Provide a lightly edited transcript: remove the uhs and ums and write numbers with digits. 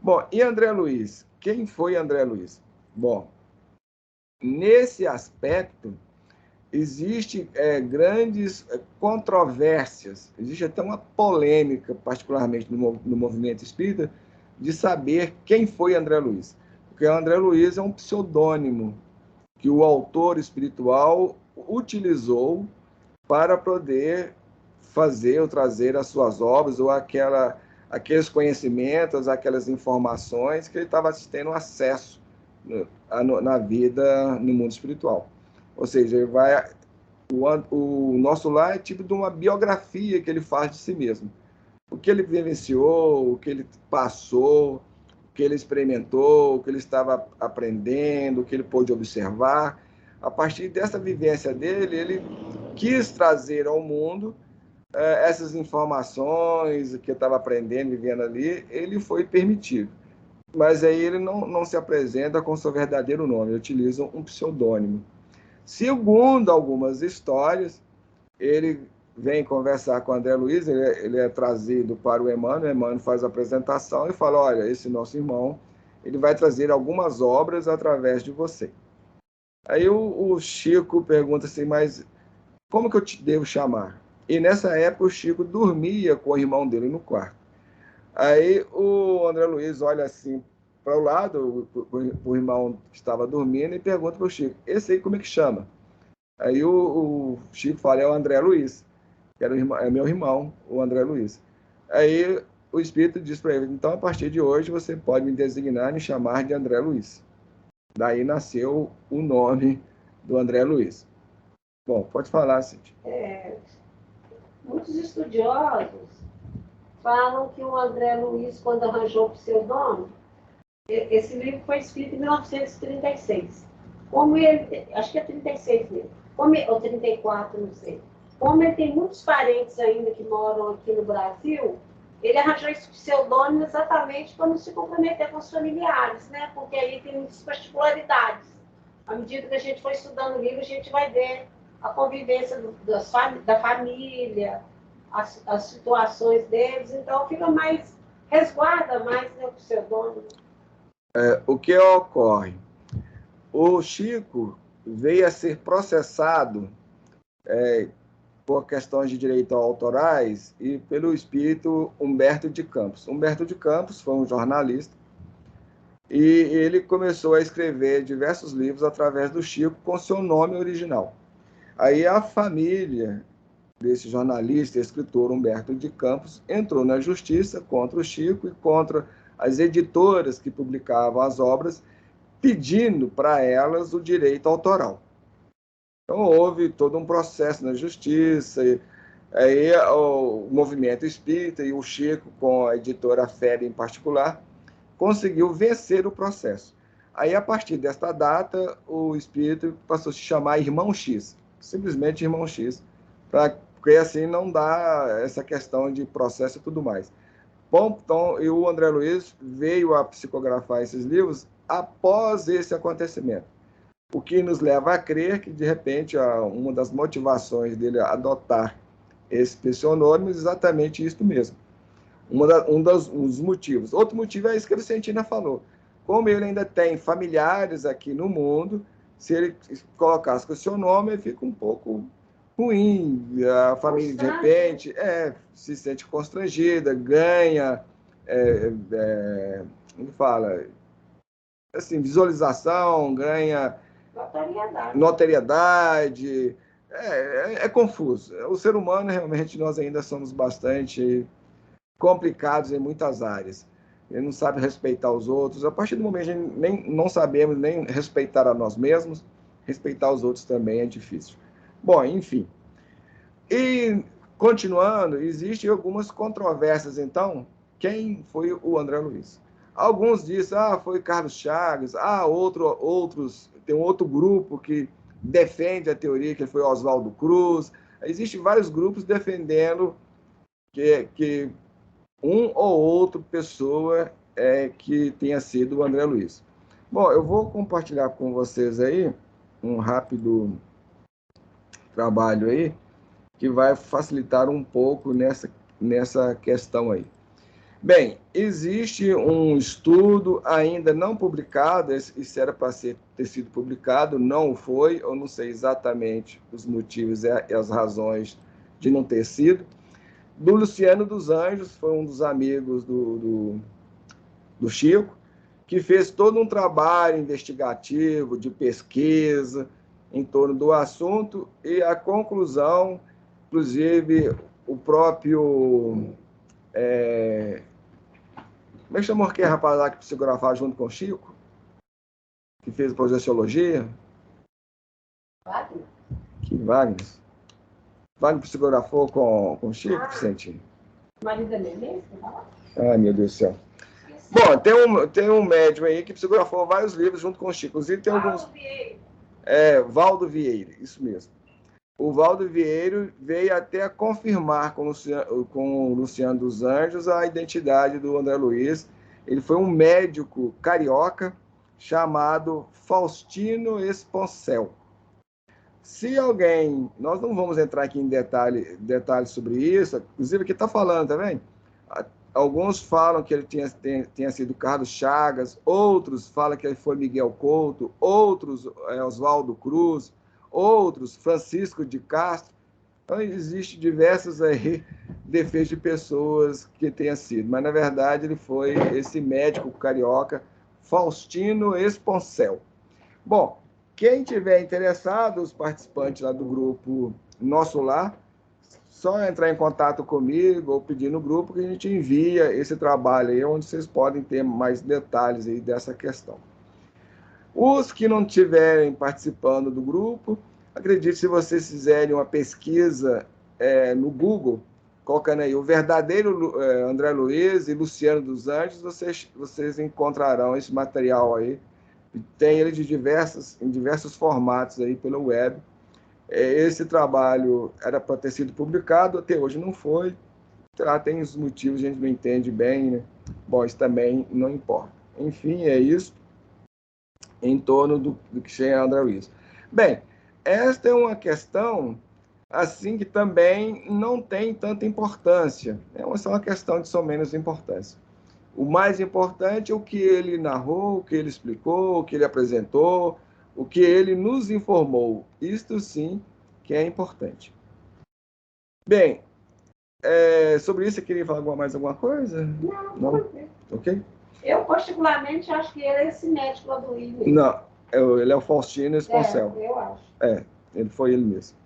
Bom, e André Luiz? Quem foi André Luiz? Bom, nesse aspecto, existe grandes controvérsias, existe até uma polêmica, particularmente no movimento espírita, de saber quem foi André Luiz. Porque André Luiz é um pseudônimo que o autor espiritual utilizou para poder fazer ou trazer as suas obras ou aqueles conhecimentos, aquelas informações que ele estava tendo acesso na vida, no mundo espiritual. Ou seja, ele vai, o nosso lar é tipo de uma biografia que ele faz de si mesmo. O que ele vivenciou, o que ele passou, o que ele experimentou, o que ele estava aprendendo, o que ele pôde observar. A partir dessa vivência dele, ele quis trazer ao mundo essas informações que eu estava aprendendo, vivendo ali, ele foi permitido. Mas aí ele não se apresenta com seu verdadeiro nome, ele utiliza um pseudônimo. Segundo algumas histórias, ele vem conversar com o André Luiz, ele é trazido para o Emmanuel faz a apresentação e fala, olha, esse nosso irmão, ele vai trazer algumas obras através de você. Aí o Chico pergunta assim, mas como que eu te devo chamar? E nessa época o Chico dormia com o irmão dele no quarto. Aí o André Luiz olha assim para o lado, o irmão que estava dormindo, e pergunta para o Chico, esse aí como é que chama? Aí o Chico fala, é o André Luiz, que era é meu irmão, o André Luiz. Aí o Espírito diz para ele, então a partir de hoje você pode me designar e me chamar de André Luiz. Daí nasceu o nome do André Luiz. Bom, pode falar, Cíntia. Muitos estudiosos falam que o André Luiz, quando arranjou o pseudônimo, esse livro foi escrito em 1936. Como ele, acho que é 36 mesmo, ou 34, não sei. Como ele tem muitos parentes ainda que moram aqui no Brasil, ele arranjou esse pseudônimo exatamente para não se comprometer com os familiares, né? Porque aí tem muitas particularidades. À medida que a gente for estudando o livro, a gente vai ver a convivência da família, as situações deles, então fica mais, resguarda mais, né, o pseudônimo. O que ocorre? O Chico veio a ser processado por questões de direito autorais e pelo espírito Humberto de Campos. Humberto de Campos foi um jornalista e ele começou a escrever diversos livros através do Chico com seu nome original. Aí a família desse jornalista e escritor Humberto de Campos entrou na justiça contra o Chico e contra as editoras que publicavam as obras, pedindo para elas o direito autoral. Então houve todo um processo na justiça, e aí o movimento espírita e o Chico, com a editora Fé em particular, conseguiu vencer o processo. Aí, a partir desta data, o espírito passou a se chamar Irmão X, simplesmente Irmão X, porque assim não dá essa questão de processo e tudo mais. Bom, então, e o André Luiz veio a psicografar esses livros após esse acontecimento, o que nos leva a crer que, de repente, uma das motivações dele adotar esse pseudônimo é exatamente isso mesmo. Um dos motivos. Outro motivo é isso que a Vicentina falou. Como ele ainda tem familiares aqui no mundo, se ele colocasse com o seu nome, fica um pouco ruim. A família, de repente, se sente constrangida, ganha, como fala, assim, visualização, ganha notoriedade. É confuso. O ser humano, realmente, nós ainda somos bastante complicados em muitas áreas. Ele não sabe respeitar os outros. A partir do momento que a gente não sabemos nem respeitar a nós mesmos, respeitar os outros também é difícil. Bom, enfim. E, continuando, existem algumas controvérsias, então, quem foi o André Luiz? Alguns dizem, foi Carlos Chagas, outros, tem um outro grupo que defende a teoria que foi Oswaldo Cruz. Existem vários grupos defendendo que um ou outra pessoa que tenha sido o André Luiz. Bom, eu vou compartilhar com vocês aí um rápido trabalho aí que vai facilitar um pouco nessa questão aí. Bem, existe um estudo ainda não publicado, isso era para ter sido publicado, não foi, eu não sei exatamente os motivos e as razões de não ter sido, do Luciano dos Anjos, foi um dos amigos do Chico, que fez todo um trabalho investigativo, de pesquisa, em torno do assunto, e a conclusão, inclusive, o próprio... como é que chamou aquele rapaz lá que psicografava junto com o Chico? Que fez a projeciologia? Wagner? Que Wagner? Wagner psicografou com o Chico, Vicentinho? Marido da Nenê? Ai, meu Deus do céu. Bom, tem um médium aí que psicografou vários livros junto com o Chico. Inclusive tem alguns... Valdo Vieira, isso mesmo. O Valdo Vieira veio até a confirmar com o Luciano dos Anjos a identidade do André Luiz. Ele foi um médico carioca chamado Faustino Esponcel. Se alguém... Nós não vamos entrar aqui em detalhes sobre isso, inclusive aqui está falando, tá vendo? Alguns falam que ele tenha sido Carlos Chagas, outros falam que ele foi Miguel Couto, outros Oswaldo Cruz, outros Francisco de Castro. Então, existem diversos aí defeitos de pessoas que tenha sido, mas na verdade ele foi esse médico carioca Faustino Esponcel. Bom, quem tiver interessado, os participantes lá do grupo Nosso Lar, só entrar em contato comigo ou pedir no grupo que a gente envia esse trabalho aí, onde vocês podem ter mais detalhes aí dessa questão. Os que não estiverem participando do grupo, acredito que se vocês fizerem uma pesquisa no Google, colocando aí o verdadeiro André Luiz e Luciano dos Anjos, vocês encontrarão esse material aí. Tem ele em diversos formatos aí pela web. Esse trabalho era para ter sido publicado, até hoje não foi. Tem os motivos, a gente não entende bem, né? Bom, isso também não importa. Enfim, é isso em torno do que chega André Luiz. Bem, esta é uma questão assim que também não tem tanta importância. É só uma questão de só menos importância. O mais importante é o que ele narrou, o que ele explicou, o que ele apresentou, o que ele nos informou. Isto sim que é importante. Bem, sobre isso, você queria falar mais alguma coisa? Não. Ok? Eu, particularmente, acho que ele é esse médico lá do Rio. Não, ele é o Faustino Esponcel. Eu acho. Ele foi ele mesmo.